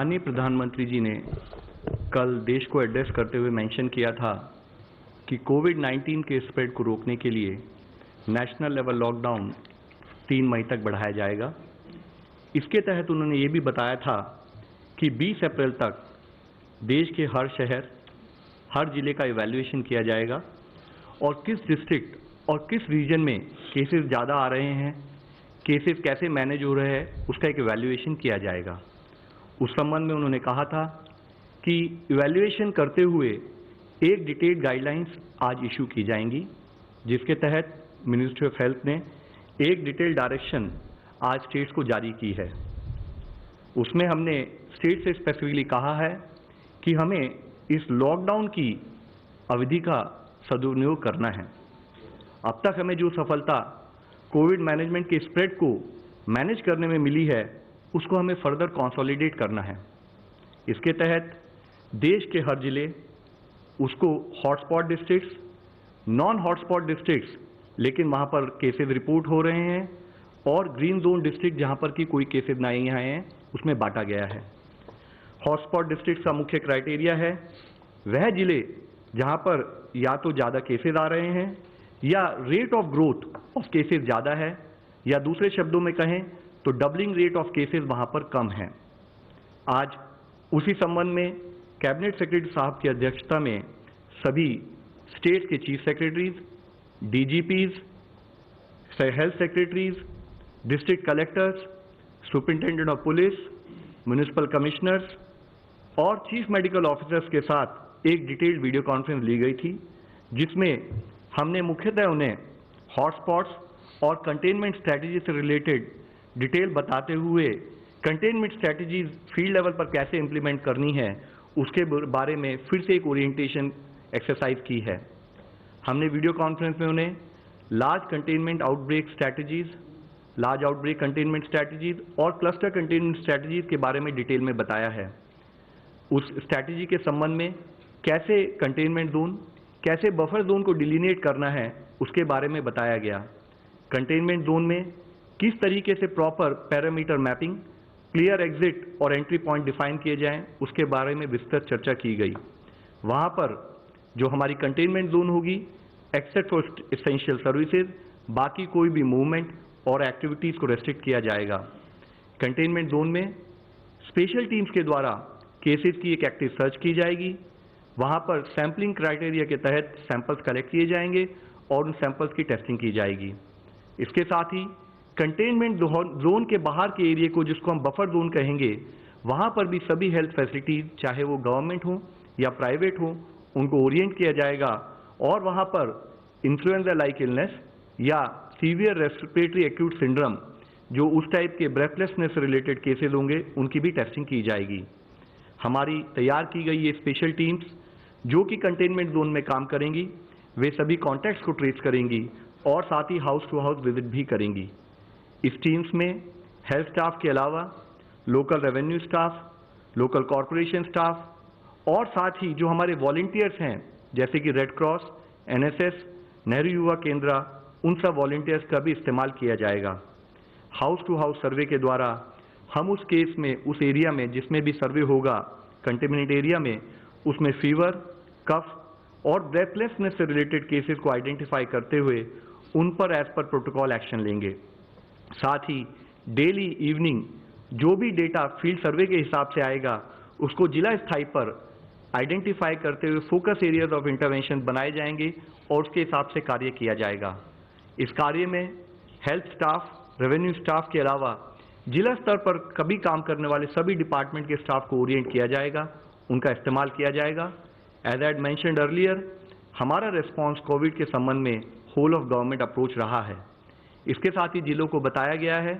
माननीय प्रधानमंत्री जी ने कल देश को एड्रेस करते हुए मेंशन किया था कि कोविड-19 के स्प्रेड को रोकने के लिए नेशनल लेवल लॉकडाउन 3 मई तक बढ़ाया जाएगा। इसके तहत उन्होंने ये भी बताया था कि 20 अप्रैल तक देश के हर शहर, हर जिले का इवैल्यूएशन किया जाएगा और किस डिस्ट्रिक्ट और किस रीजन में केसेस ज़्यादा आ रहे हैं, केसेस कैसे मैनेज हो रहे हैं, उसका एक इवैल्यूएशन किया जाएगा। उस संबंध में उन्होंने कहा था कि इवैल्यूएशन करते हुए एक डिटेल्ड गाइडलाइंस आज इशू की जाएंगी, जिसके तहत मिनिस्ट्री ऑफ हेल्थ ने एक डिटेल्ड डायरेक्शन आज स्टेट्स को जारी की है। उसमें हमने स्टेट से स्पेसिफिकली कहा है कि हमें इस लॉकडाउन की अवधि का सदुपयोग करना है। अब तक हमें जो सफलता कोविड मैनेजमेंट के स्प्रेड को मैनेज करने में मिली है, उसको हमें फर्दर कंसोलिडेट करना है। इसके तहत देश के हर जिले, उसको hotspot districts, non hotspot districts लेकिन वहाँ पर केसेस रिपोर्ट हो रहे हैं, और ग्रीन जोन डिस्ट्रिक्ट जहाँ पर कि कोई केसेस नहीं आए हैं, उसमें बांटा गया है। हॉटस्पॉट डिस्ट्रिक्ट का मुख्य क्राइटेरिया है वह जिले जहाँ पर या तो ज़्यादा केसेस आ रहे हैं या rate of growth of cases ज़्यादा है, या दूसरे शब्दों में कहें तो डबलिंग रेट ऑफ केसेस वहाँ पर कम है। आज उसी संबंध में कैबिनेट सेक्रेटरी साहब की अध्यक्षता में सभी स्टेट्स के chief secretaries, DGPs, health secretaries, district collectors, superintendent of police, municipal commissioners और चीफ मेडिकल ऑफिसर्स के साथ एक डिटेल्ड वीडियो कॉन्फ्रेंस ली गई थी, जिसमें हमने मुख्यतः उन्हें हॉटस्पॉट्स और कंटेनमेंट स्ट्रैटेजी से रिलेटेड डिटेल बताते हुए कंटेनमेंट स्ट्रैटेजीज फील्ड लेवल पर कैसे इंप्लीमेंट करनी है, उसके बारे में फिर से एक ओरिएंटेशन एक्सरसाइज की है। हमने वीडियो कॉन्फ्रेंस में उन्हें large containment outbreak strategies, large outbreak containment strategies और क्लस्टर कंटेनमेंट स्ट्रैटेजीज के बारे में डिटेल में बताया है। उस स्ट्रैटेजी के संबंध में कैसे कंटेनमेंट जोन, कैसे बफर जोन को डिलीनेट करना है, उसके बारे में बताया गया। कंटेनमेंट जोन में किस तरीके से proper parameter mapping, clear exit और एंट्री पॉइंट डिफाइन किए जाएं, उसके बारे में विस्तृत चर्चा की गई। वहाँ पर जो हमारी कंटेनमेंट जोन होगी, एक्सेप्ट फॉर एसेंशियल सर्विसेज, बाकी कोई भी मूवमेंट और एक्टिविटीज़ को रेस्ट्रिक्ट किया जाएगा। कंटेनमेंट जोन में स्पेशल टीम्स के द्वारा केसेस की एक एक्टिव सर्च की जाएगी। वहाँ पर सैम्पलिंग क्राइटेरिया के तहत सैंपल्स कलेक्ट किए जाएंगे और उन सैंपल्स की टेस्टिंग की जाएगी। इसके साथ ही कंटेनमेंट जोन के बाहर के एरिया को, जिसको हम बफर जोन कहेंगे, वहाँ पर भी सभी हेल्थ फैसिलिटीज, चाहे वो गवर्नमेंट हो या प्राइवेट हो, उनको ओरिएंट किया जाएगा और वहाँ पर इन्फ्लुएंजा लाइक इलनेस या सीवियर रेस्पिरेटरी एक्यूट सिंड्रोम, जो उस टाइप के ब्रेथलेसनेस से रिलेटेड केसेस होंगे, उनकी भी टेस्टिंग की जाएगी। हमारी तैयार की गई ये स्पेशल टीम्स जो कि कंटेनमेंट जोन में काम करेंगी, वे सभी कॉन्टैक्ट्स को ट्रेस करेंगी और साथ ही हाउस टू हाउस विजिट भी करेंगी। इस टीम्स में हेल्थ स्टाफ के अलावा local revenue staff, local corporation staff और साथ ही जो हमारे वॉलंटियर्स हैं, जैसे कि रेड क्रॉस, एनएसएस, नेहरू युवा केंद्र, उन सब वॉलंटियर्स का भी इस्तेमाल किया जाएगा। हाउस टू हाउस सर्वे के द्वारा हम उस केस में, उस एरिया में जिसमें भी सर्वे होगा कंटेमिनेट एरिया में, उसमें फीवर, कफ और ब्रेथलेसनेस से रिलेटेड केसेस को आइडेंटिफाई करते हुए उन पर एज पर प्रोटोकॉल एक्शन लेंगे। साथ ही डेली इवनिंग जो भी डेटा फील्ड सर्वे के हिसाब से आएगा, उसको जिला स्थाई पर आइडेंटिफाई करते हुए फोकस एरियाज ऑफ इंटरवेंशन बनाए जाएंगे और उसके हिसाब से कार्य किया जाएगा। इस कार्य में हेल्थ स्टाफ, रेवेन्यू स्टाफ के अलावा जिला स्तर पर कभी काम करने वाले सभी डिपार्टमेंट के स्टाफ को ओरिएंट किया जाएगा, उनका इस्तेमाल किया जाएगा। एज आई मेंशन्ड अर्लियर, हमारा रिस्पॉन्स कोविड के संबंध में होल ऑफ गवर्नमेंट अप्रोच रहा है। इसके साथ ही जिलों को बताया गया है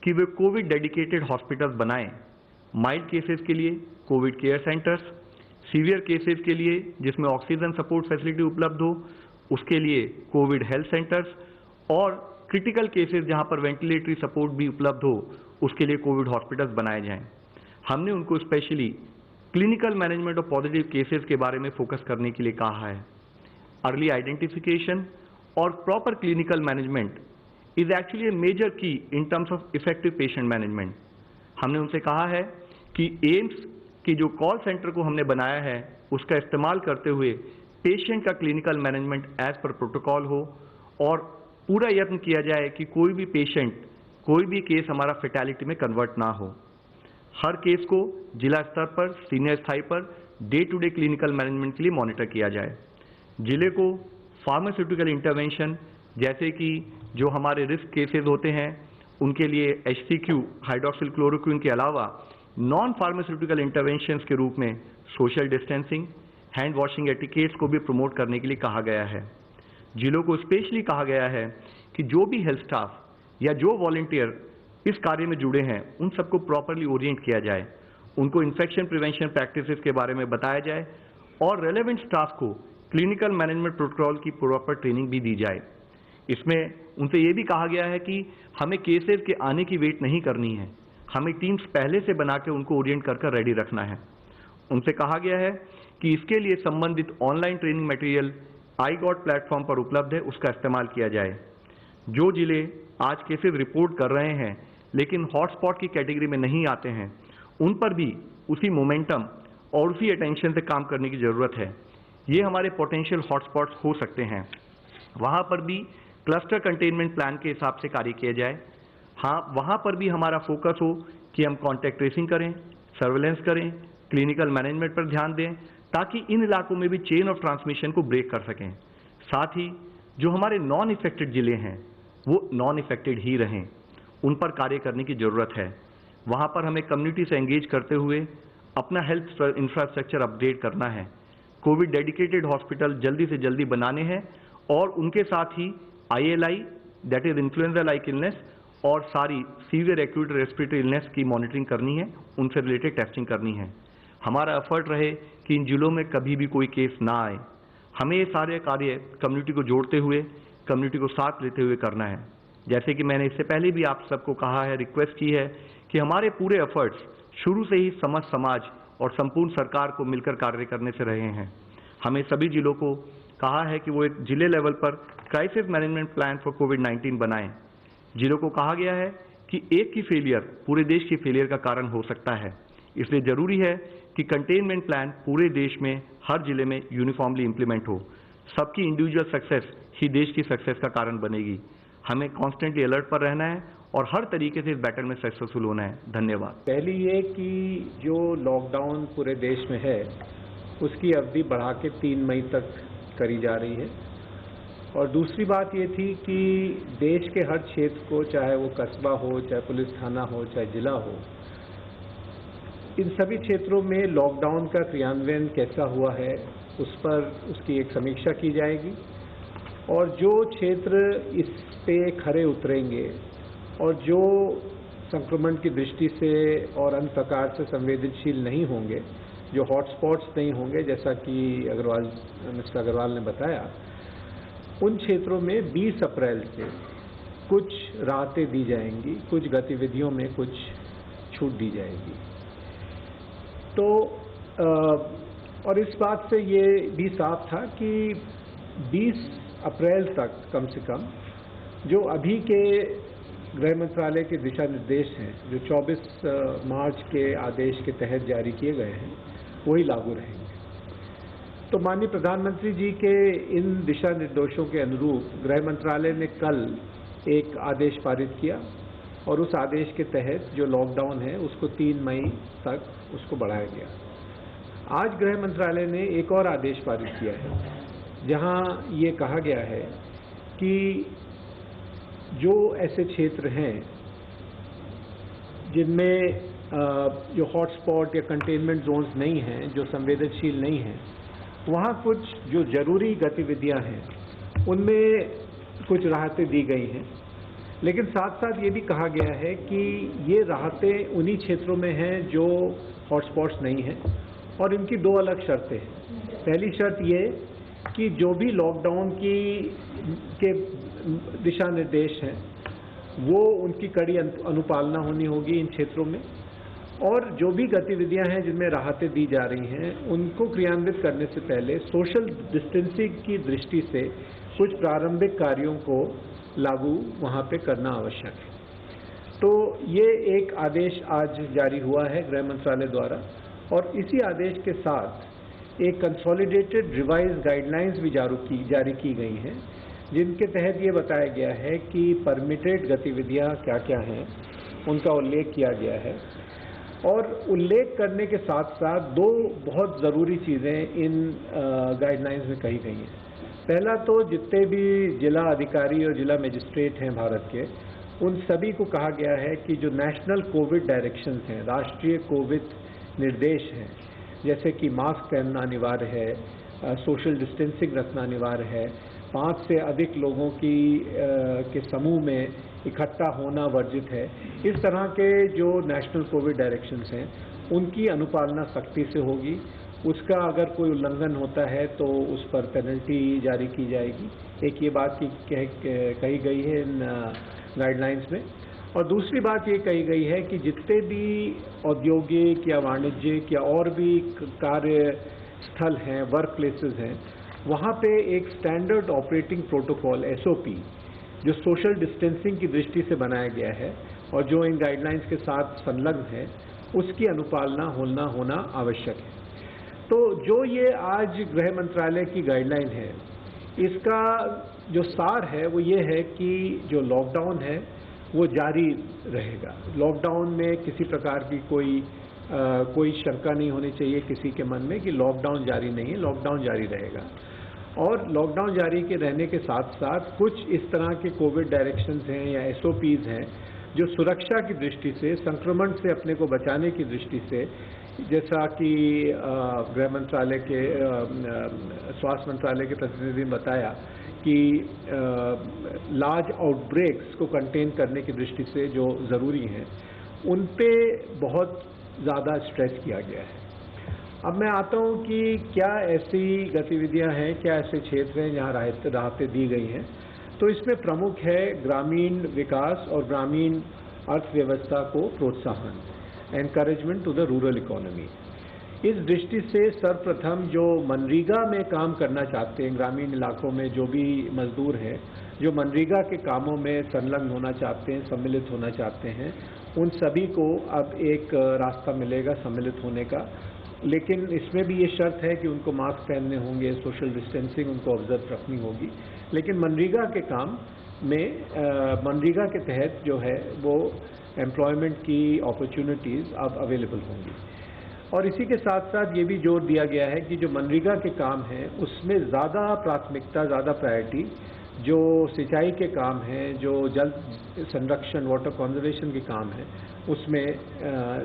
कि वे कोविड डेडिकेटेड हॉस्पिटल्स बनाएं, माइल्ड केसेस के लिए Covid care centres, severe cases के लिए जिसमें ऑक्सीजन सपोर्ट फैसिलिटी उपलब्ध हो, उसके लिए कोविड हेल्थ सेंटर्स, और क्रिटिकल केसेस जहां पर वेंटिलेटरी सपोर्ट भी उपलब्ध हो, उसके लिए कोविड हॉस्पिटल्स बनाए जाएं। हमने उनको specially clinical management of positive cases के बारे में फोकस करने के लिए कहा है। अर्ली आइडेंटिफिकेशन और proper clinical management is actually a major key in terms of effective patient management. हमने उनसे कहा है कि एम्स के जो कॉल सेंटर को हमने बनाया है उसका इस्तेमाल करते हुए पेशेंट का clinical management as per protocol हो और पूरा यत्न किया जाए कि कोई भी पेशेंट, कोई भी केस हमारा फेटालिटी में कन्वर्ट ना हो। हर केस को जिला स्तर पर, सीनियर स्थाई पर day to day clinical management के लिए मॉनिटर किया जाए। जिले को फार्मास्यूटिकल इंटरवेंशन जैसे कि जो हमारे रिस्क केसेस होते हैं उनके लिए HCQ हाइड्रोक्सिल क्लोरोक्विन के अलावा नॉन फार्मास्यूटिकल इंटरवेंशंस के रूप में social distancing, hand washing etiquettes को भी प्रमोट करने के लिए कहा गया है। जिलों को स्पेशली कहा गया है कि जो भी हेल्थ स्टाफ या जो वॉलंटियर इस कार्य में जुड़े हैं उन सबको प्रॉपरली ओरिएंट किया जाए, उनको इन्फेक्शन प्रिवेंशन प्रैक्टिसेस के बारे में बताया जाए और रेलेवेंट स्टाफ को क्लिनिकल मैनेजमेंट प्रोटोकॉल की प्रॉपर ट्रेनिंग भी दी जाए। इसमें उनसे ये भी कहा गया है कि हमें केसेस के आने की वेट नहीं करनी है, हमें टीम्स पहले से बना के उनको ओरिएंट कर रेडी रखना है। उनसे कहा गया है कि इसके लिए संबंधित online training material iGOT platform पर उपलब्ध है, उसका इस्तेमाल किया जाए। जो जिले आज केसेस रिपोर्ट कर रहे हैं लेकिन हॉटस्पॉट की कैटेगरी में नहीं आते हैं, उन पर भी उसी मोमेंटम और उसी अटेंशन से काम करने की ज़रूरत है। ये हमारे पोटेंशियल हॉटस्पॉट्स हो सकते हैं, वहाँ पर भी क्लस्टर कंटेनमेंट प्लान के हिसाब से कार्य किया जाए। हाँ, वहाँ पर भी हमारा फोकस हो कि हम कॉन्टैक्ट ट्रेसिंग करें, सर्वेलेंस करें, क्लिनिकल मैनेजमेंट पर ध्यान दें ताकि इन इलाकों में भी चेन ऑफ ट्रांसमिशन को ब्रेक कर सकें। साथ ही जो हमारे नॉन इफेक्टेड जिले हैं वो नॉन इफेक्टेड ही रहें, उन पर कार्य करने की ज़रूरत है। वहाँ पर हमें कम्युनिटी से एंगेज करते हुए अपना हेल्थ इंफ्रास्ट्रक्चर अपग्रेड करना है। कोविड डेडिकेटेड हॉस्पिटल जल्दी से जल्दी बनाने हैं और उनके साथ ही ILI that is influenza like illness और सारी सीवियर एक्यूट रेस्पिरेटरी इलनेस की मॉनिटरिंग करनी है, उनसे रिलेटेड टेस्टिंग करनी है। हमारा एफर्ट रहे कि इन जिलों में कभी भी कोई केस ना आए। हमें ये सारे कार्य कम्युनिटी को जोड़ते हुए, कम्युनिटी को साथ लेते हुए करना है। जैसे कि मैंने इससे पहले भी आप सबको कहा है, रिक्वेस्ट की है कि हमारे पूरे एफर्ट्स शुरू से ही समस्त समाज और संपूर्ण सरकार को मिलकर कार्य करने से रहे हैं। हमें सभी जिलों को कहा है कि वो एक जिले लेवल पर क्राइसिस मैनेजमेंट प्लान फॉर कोविड-19 बनाएं। जिलों को कहा गया है कि एक की फेलियर पूरे देश की फेलियर का कारण हो सकता है, इसलिए जरूरी है कि कंटेनमेंट प्लान पूरे देश में हर जिले में यूनिफॉर्मली इंप्लीमेंट हो। सबकी इंडिविजुअल सक्सेस ही देश की सक्सेस का कारण बनेगी। हमें कॉन्स्टेंटली अलर्ट पर रहना है और हर तरीके से इस बैटल में सक्सेसफुल होना है। धन्यवाद। पहली ये कि जो लॉकडाउन पूरे देश में है उसकी अवधि बढ़ा के 3 मई तक करी जा रही है और दूसरी बात ये थी कि देश के हर क्षेत्र को, चाहे वो कस्बा हो, चाहे पुलिस थाना हो, चाहे जिला हो, इन सभी क्षेत्रों में लॉकडाउन का क्रियान्वयन कैसा हुआ है उस पर उसकी एक समीक्षा की जाएगी और जो क्षेत्र इस पे खरे उतरेंगे और जो संक्रमण की दृष्टि से और अन्य प्रकार से संवेदनशील नहीं होंगे, जो हॉटस्पॉट्स नहीं होंगे, जैसा कि मिस्टर अग्रवाल ने बताया, उन क्षेत्रों में 20 अप्रैल से कुछ राहतें दी जाएंगी, कुछ गतिविधियों में कुछ छूट दी जाएगी। तो और इस बात से ये भी साफ था कि 20 अप्रैल तक कम से कम जो अभी के गृह मंत्रालय के दिशा निर्देश हैं, जो 24 मार्च के आदेश के तहत जारी किए गए हैं, वही लागू रहेंगे। तो माननीय प्रधानमंत्री जी के इन दिशा निर्देशों के अनुरूप गृह मंत्रालय ने कल एक आदेश पारित किया और उस आदेश के तहत जो लॉकडाउन है उसको 3 मई तक उसको बढ़ाया गया। आज गृह मंत्रालय ने एक और आदेश पारित किया है जहां ये कहा गया है कि जो ऐसे क्षेत्र हैं जिनमें जो हॉटस्पॉट या कंटेनमेंट जोन्स नहीं हैं, जो संवेदनशील नहीं हैं, वहाँ कुछ जो जरूरी गतिविधियाँ हैं उनमें कुछ राहतें दी गई हैं। लेकिन साथ साथ ये भी कहा गया है कि ये राहतें उन्हीं क्षेत्रों में हैं जो हॉटस्पॉट्स नहीं हैं और इनकी 2 अलग शर्तें हैं। पहली शर्त ये कि जो भी लॉकडाउन के दिशा निर्देश हैं वो उनकी कड़ी अनुपालना होनी होगी इन क्षेत्रों में, और जो भी गतिविधियां हैं जिनमें राहतें दी जा रही हैं उनको क्रियान्वित करने से पहले सोशल डिस्टेंसिंग की दृष्टि से कुछ प्रारंभिक कार्यों को लागू वहाँ पे करना आवश्यक है। तो ये एक आदेश आज जारी हुआ है गृह मंत्रालय द्वारा, और इसी आदेश के साथ एक कंसोलिडेटेड रिवाइज गाइडलाइंस भी जारी की गई हैं, जिनके तहत ये बताया गया है कि परमिटेड गतिविधियां क्या क्या हैं, उनका उल्लेख किया गया है। और उल्लेख करने के साथ साथ दो बहुत ज़रूरी चीज़ें इन गाइडलाइंस में कही गई हैं। पहला तो जितने भी जिला अधिकारी और जिला मजिस्ट्रेट हैं भारत के, उन सभी को कहा गया है कि जो नेशनल कोविड डायरेक्शंस हैं, राष्ट्रीय कोविड निर्देश हैं, जैसे कि मास्क पहनना अनिवार्य है, सोशल डिस्टेंसिंग रखना अनिवार्य है, 5 से अधिक लोगों के समूह में इकट्ठा होना वर्जित है, इस तरह के जो नेशनल कोविड डायरेक्शंस हैं उनकी अनुपालना सख्ती से होगी। उसका अगर कोई उल्लंघन होता है तो उस पर पेनल्टी जारी की जाएगी। एक ये बात कही गई है इन गाइडलाइंस में। और दूसरी बात ये कही गई है कि जितने भी औद्योगिक या वाणिज्यिक या और भी कार्य स्थल हैं, वर्क प्लेसेस हैं, वहाँ पे एक स्टैंडर्ड ऑपरेटिंग प्रोटोकॉल SOP जो सोशल डिस्टेंसिंग की दृष्टि से बनाया गया है और जो इन गाइडलाइंस के साथ संलग्न है, उसकी अनुपालना होना आवश्यक है। तो जो ये आज गृह मंत्रालय की गाइडलाइन है, इसका जो सार है वो ये है कि जो लॉकडाउन है वो जारी रहेगा। लॉकडाउन में किसी प्रकार की कोई शंका नहीं होनी चाहिए किसी के मन में कि लॉकडाउन जारी नहीं है, लॉकडाउन जारी रहेगा। और लॉकडाउन जारी के रहने के साथ साथ कुछ इस तरह के कोविड डायरेक्शंस हैं या SOPs हैं जो सुरक्षा की दृष्टि से, संक्रमण से अपने को बचाने की दृष्टि से, जैसा कि गृह मंत्रालय के स्वास्थ्य मंत्रालय के प्रतिनिधि ने बताया कि लार्ज आउटब्रेक्स को कंटेन करने की दृष्टि से जो ज़रूरी हैं, उन पे बहुत ज़्यादा स्ट्रेस किया गया है। अब मैं आता हूँ कि क्या ऐसी गतिविधियाँ हैं, क्या ऐसे क्षेत्र हैं जहाँ राहतें दी गई हैं। तो इसमें प्रमुख है ग्रामीण विकास और ग्रामीण अर्थव्यवस्था को प्रोत्साहन, encouragement to the rural economy. इस दृष्टि से सर्वप्रथम जो मनरेगा में काम करना चाहते हैं, ग्रामीण इलाकों में जो भी मजदूर हैं जो मनरेगा के कामों में संलग्न होना चाहते हैं, सम्मिलित होना चाहते हैं, उन सभी को अब एक रास्ता मिलेगा सम्मिलित होने का। लेकिन इसमें भी ये शर्त है कि उनको मास्क पहनने होंगे, सोशल डिस्टेंसिंग उनको ऑब्जर्व रखनी होगी। लेकिन मनरेगा के काम में मनरेगा के तहत जो है वो एम्प्लॉयमेंट की अपॉर्चुनिटीज़ अब अवेलेबल होंगी। और इसी के साथ साथ ये भी जोर दिया गया है कि जो मनरेगा के काम हैं उसमें ज़्यादा प्राथमिकता, ज़्यादा प्रायोरिटी जो सिंचाई के काम हैं, जो जल संरक्षण, वाटर कंजर्वेशन के काम हैं, उसमें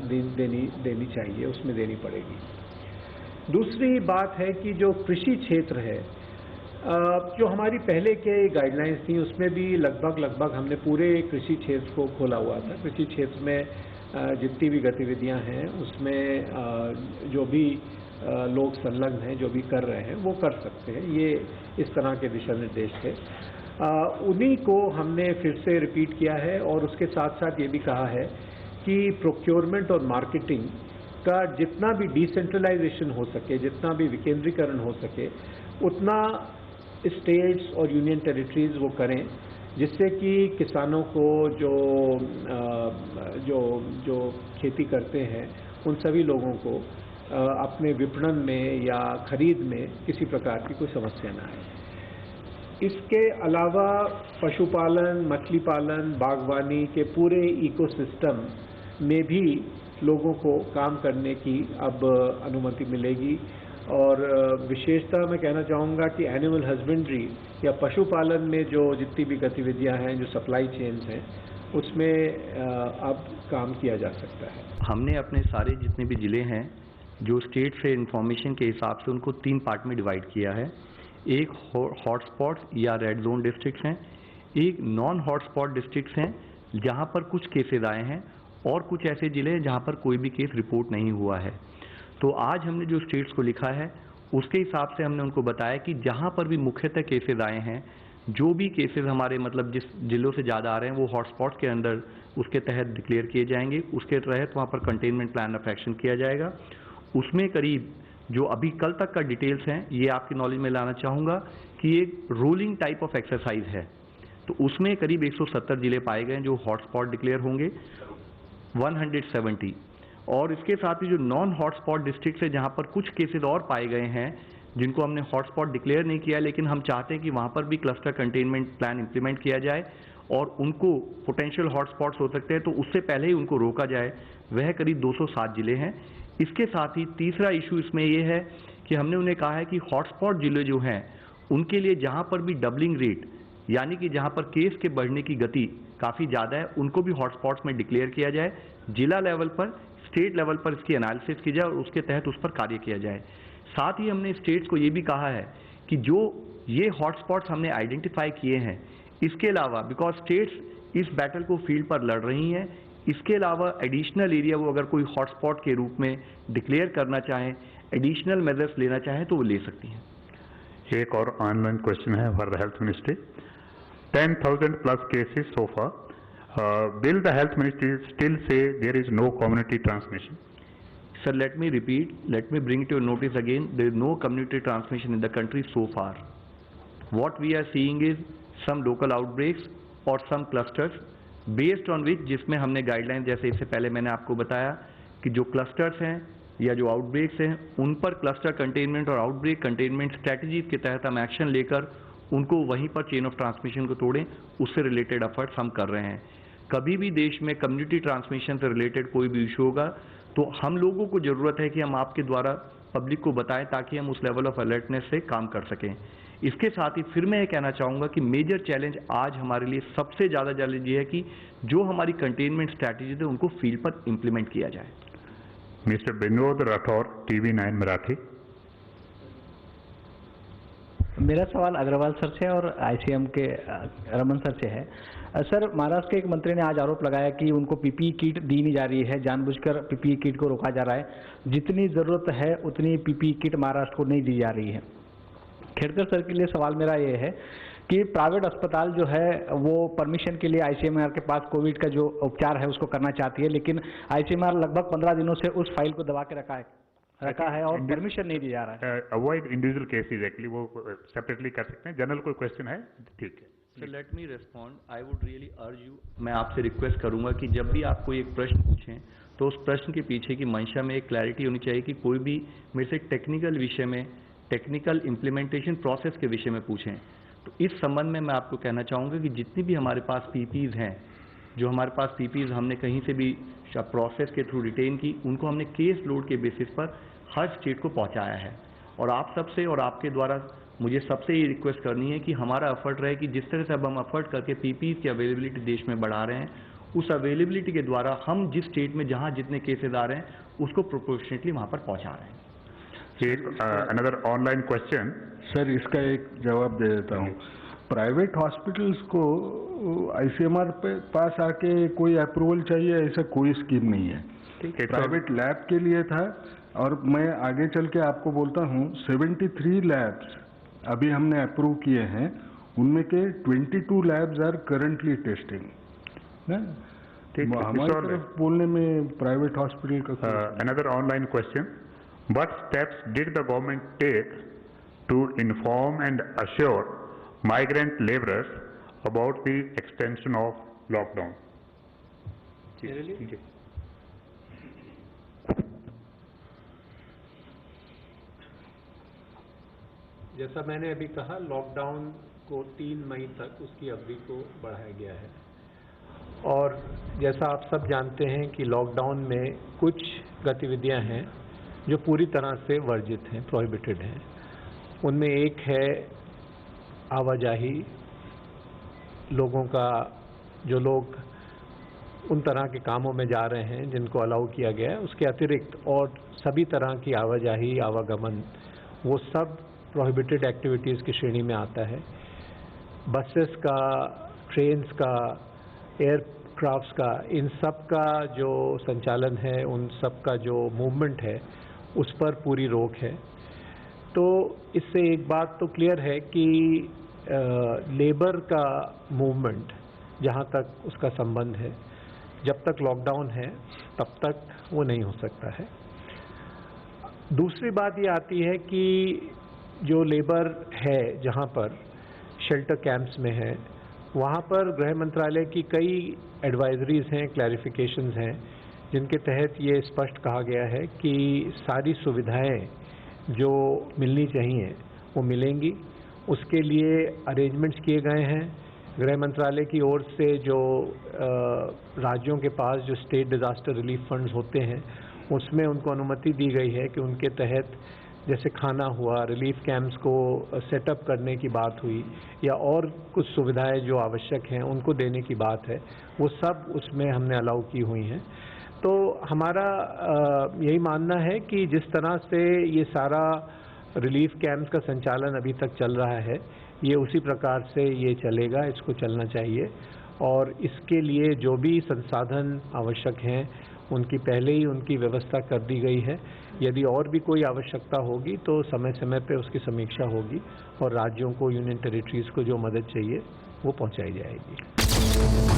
देनी चाहिए, उसमें देनी पड़ेगी। दूसरी बात है कि जो कृषि क्षेत्र है, जो हमारी पहले के गाइडलाइंस थी उसमें भी लगभग हमने पूरे कृषि क्षेत्र को खोला हुआ था। कृषि क्षेत्र में जितनी भी गतिविधियां हैं उसमें जो भी लोग संलग्न हैं, जो भी कर रहे हैं वो कर सकते हैं। ये इस तरह के दिशा निर्देश थे। उन्हीं को हमने फिर से रिपीट किया है और उसके साथ साथ ये भी कहा है कि प्रोक्योरमेंट और मार्केटिंग का जितना भी डिसेंट्रलाइजेशन हो सके, जितना भी विकेंद्रीकरण हो सके, उतना स्टेट्स और यूनियन टेरिटरीज वो करें, जिससे कि किसानों को जो खेती करते हैं उन सभी लोगों को अपने विपणन में या खरीद में किसी प्रकार की कोई समस्या ना आए। इसके अलावा पशुपालन, मछली पालन, बागवानी के पूरे इकोसिस्टम में भी लोगों को काम करने की अब अनुमति मिलेगी। और विशेषतः मैं कहना चाहूँगा कि एनिमल हस्बेंड्री या पशुपालन में जो जितनी भी गतिविधियां हैं, जो सप्लाई चेन्स हैं, उसमें अब काम किया जा सकता है। हमने अपने सारे जितने भी ज़िले हैं जो स्टेट से इंफॉर्मेशन के हिसाब से उनको 3 पार्ट में डिवाइड किया है। एक हॉटस्पॉट या रेड जोन डिस्ट्रिक्ट्स हैं, एक नॉन हॉटस्पॉट डिस्ट्रिक्ट्स हैं जहां पर कुछ केसेज आए हैं, और कुछ ऐसे ज़िले हैं जहां पर कोई भी केस रिपोर्ट नहीं हुआ है। तो आज हमने जो स्टेट्स को लिखा है उसके हिसाब से हमने उनको बताया कि जहां पर भी मुख्यतः केसेज आए हैं, जो भी केसेज हमारे मतलब जिस जिलों से ज़्यादा आ रहे हैं वो हॉटस्पॉट के अंदर उसके तहत डिक्लेयर किए जाएंगे। उसके तहत वहाँ पर कंटेनमेंट प्लान ऑफ एक्शन किया जाएगा। उसमें करीब जो अभी कल तक का डिटेल्स हैं ये आपकी नॉलेज में लाना चाहूँगा कि एक रोलिंग टाइप ऑफ एक्सरसाइज है। तो उसमें करीब 170 जिले पाए गए जो हॉटस्पॉट डिक्लेयर होंगे, 170। और इसके साथ ही जो नॉन हॉटस्पॉट डिस्ट्रिक्ट है जहां पर कुछ केसेस और पाए गए हैं जिनको हमने हॉटस्पॉट डिक्लेयर नहीं किया, लेकिन हम चाहते हैं कि वहां पर भी क्लस्टर कंटेनमेंट प्लान इंप्लीमेंट किया जाए और उनको पोटेंशियल हॉटस्पॉट्स हो सकते हैं तो उससे पहले ही उनको रोका जाए, वह करीब 207 जिले हैं। इसके साथ ही तीसरा इशू इसमें यह है कि हमने उन्हें कहा है कि हॉटस्पॉट जिले जो हैं उनके लिए जहां पर भी डबलिंग रेट, यानी कि जहां पर केस के बढ़ने की गति काफ़ी ज़्यादा है, उनको भी हॉटस्पॉट्स में डिक्लेयर किया जाए, जिला लेवल पर, स्टेट लेवल पर इसकी एनालिसिस की जाए और उसके तहत उस पर कार्य किया जाए। साथ ही हमने स्टेट्स को ये भी कहा है कि जो ये हॉटस्पॉट्स हमने आइडेंटिफाई किए हैं, इसके अलावा बिकॉज स्टेट्स इस बैटल को फील्ड पर लड़ रही हैं, इसके अलावा एडिशनल एरिया वो अगर कोई हॉटस्पॉट के रूप में डिक्लेयर करना चाहें, एडिशनल मेजर्स लेना चाहें तो वो ले सकती हैं। एक और ऑनलाइन क्वेश्चन है for the health ministry. 10,000 plus cases so far. Will the health ministry still say there is no community transmission? Sir, let me repeat, let me bring to your notice again, there is no community transmission in the country so far. What we are seeing is some local outbreaks or some clusters based on which, जिसमें हमने guideline, जैसे इससे पहले मैंने आपको बताया कि जो क्लस्टर्स हैं या जो आउटब्रेक्स हैं उन पर क्लस्टर कंटेनमेंट और आउटब्रेक कंटेनमेंट स्ट्रैटेजीज के तहत हम एक्शन लेकर उनको वहीं पर चेन ऑफ ट्रांसमिशन को तोड़ें, उससे रिलेटेड एफर्ट्स हम कर रहे हैं। कभी भी देश में कम्युनिटी ट्रांसमिशन से रिलेटेड कोई भी इशू होगा तो हम लोगों को ज़रूरत है कि हम आपके द्वारा पब्लिक को बताएं ताकि हम उस लेवल ऑफ अलर्टनेस से काम कर सकें। इसके साथ ही फिर मैं ये कहना चाहूँगा कि मेजर चैलेंज आज हमारे लिए सबसे ज़्यादा चैलेंज ये है कि जो हमारी कंटेनमेंट स्ट्रैटेजीज है उनको फील्ड पर इम्प्लीमेंट किया जाए। Mister Vinod Rathore, TV9 Marathi. मेरा सवाल अग्रवाल सर से और ICM के रमन सर से है। सर, महाराष्ट्र के एक मंत्री ने आज आरोप लगाया कि उनको PPE किट दी नहीं जा रही है, जानबूझकर PPE किट को रोका जा रहा है। जितनी ज़रूरत है उतनी PPE किट महाराष्ट्र को नहीं दी जा रही है। खेड़कर सर के लिए सवाल मेरा ये है कि प्राइवेट अस्पताल जो है वो परमिशन के लिए ICMR के पास कोविड का जो उपचार है उसको करना चाहती है, लेकिन ICMR लगभग 15 दिनों से उस फाइल को दबा के रखा है और परमिशन नहीं दिया जा रहा है। अवॉइड इंडिविजुअल केसेस, एक्चुअली वो सेपरेटली कर सकते हैं। जनरल कोई क्वेश्चन है, ठीक है। Sir, let me respond. I would really urge you, मैं आपसे रिक्वेस्ट करूंगा कि जब भी आप कोई एक प्रश्न पूछें तो उस प्रश्न के पीछे की मंशा में एक क्लैरिटी होनी चाहिए कि कोई भी मेरे से टेक्निकल विषय में, टेक्निकल इम्प्लीमेंटेशन प्रोसेस के विषय में पूछें। तो इस संबंध में मैं आपको कहना चाहूँगा कि जितनी भी हमारे पास PPEs हैं, जो हमारे पास PPEs हमने कहीं से भी प्रोसेस के थ्रू रिटेन की, उनको हमने केस लोड के बेसिस पर हर स्टेट को पहुंचाया है। और आप सबसे और आपके द्वारा मुझे सबसे ये रिक्वेस्ट करनी है कि हमारा एफर्ट रहे कि जिस तरह से अब हम एफर्ट करके PPEs की अवेलेबिलिटी देश में बढ़ा रहे हैं, उस अवेलेबिलिटी के द्वारा हम जिस स्टेट में जहां जितने केसेस आ रहे हैं उसको प्रोपोर्शनेटली वहां पर पहुंचा रहे हैं। Another online question. सर, इसका एक जवाब दे देता हूँ। प्राइवेट हॉस्पिटल्स को ICMR पे पास आके कोई अप्रूवल चाहिए, ऐसा कोई स्कीम नहीं है। प्राइवेट लैब के लिए था और मैं आगे चल के आपको बोलता हूँ 73 लैब्स अभी हमने अप्रूव किए हैं, उनमें के 22 लैब्स आर करंटली टेस्टिंग। हमारी तरफ बोलने में प्राइवेट हॉस्पिटल का। Another online question, what steps did the government take to inform and assure migrant laborers about the extension of lockdown? जैसा मैंने अभी कहा, लॉकडाउन को 3 मई तक उसकी अवधि को बढ़ाया गया है और जैसा आप सब जानते हैं कि लॉकडाउन में कुछ गतिविधियां हैं जो पूरी तरह से वर्जित हैं, प्रोहिबिटेड हैं। उनमें एक है आवाजाही, लोगों का, जो लोग उन तरह के कामों में जा रहे हैं जिनको अलाउ किया गया है, उसके अतिरिक्त और सभी तरह की आवाजाही, आवागमन, वो सब प्रोहिबिटेड एक्टिविटीज़ की श्रेणी में आता है। बसेस का, ट्रेन्स का, एयरक्राफ्ट्स का, इन सब का जो संचालन है, उन सब का जो मूवमेंट है, उस पर पूरी रोक है। तो इससे एक बात तो क्लियर है कि लेबर का मूवमेंट, जहाँ तक उसका संबंध है, जब तक लॉकडाउन है तब तक वो नहीं हो सकता है। दूसरी बात ये आती है कि जो लेबर है जहाँ पर शेल्टर कैंप्स में है, वहाँ पर गृह मंत्रालय की कई एडवाइजरीज हैं, क्लैरिफिकेशंस हैं, जिनके तहत ये स्पष्ट कहा गया है कि सारी सुविधाएं जो मिलनी चाहिए वो मिलेंगी। उसके लिए अरेंजमेंट्स किए गए हैं। गृह मंत्रालय की ओर से जो राज्यों के पास जो स्टेट डिज़ास्टर रिलीफ फंड्स होते हैं उसमें उनको अनुमति दी गई है कि उनके तहत जैसे खाना हुआ, रिलीफ कैंप्स को सेटअप करने की बात हुई या और कुछ सुविधाएं जो आवश्यक हैं उनको देने की बात है, वो सब उसमें हमने अलाउ की हुई हैं। तो हमारा यही मानना है कि जिस तरह से ये सारा रिलीफ कैंप्स का संचालन अभी तक चल रहा है ये उसी प्रकार से ये चलेगा, इसको चलना चाहिए। और इसके लिए जो भी संसाधन आवश्यक हैं उनकी पहले ही उनकी व्यवस्था कर दी गई है। यदि और भी कोई आवश्यकता होगी तो समय समय पे उसकी समीक्षा होगी और राज्यों को, यूनियन टेरिटरीज को जो मदद चाहिए वो पहुंचाई जाएगी।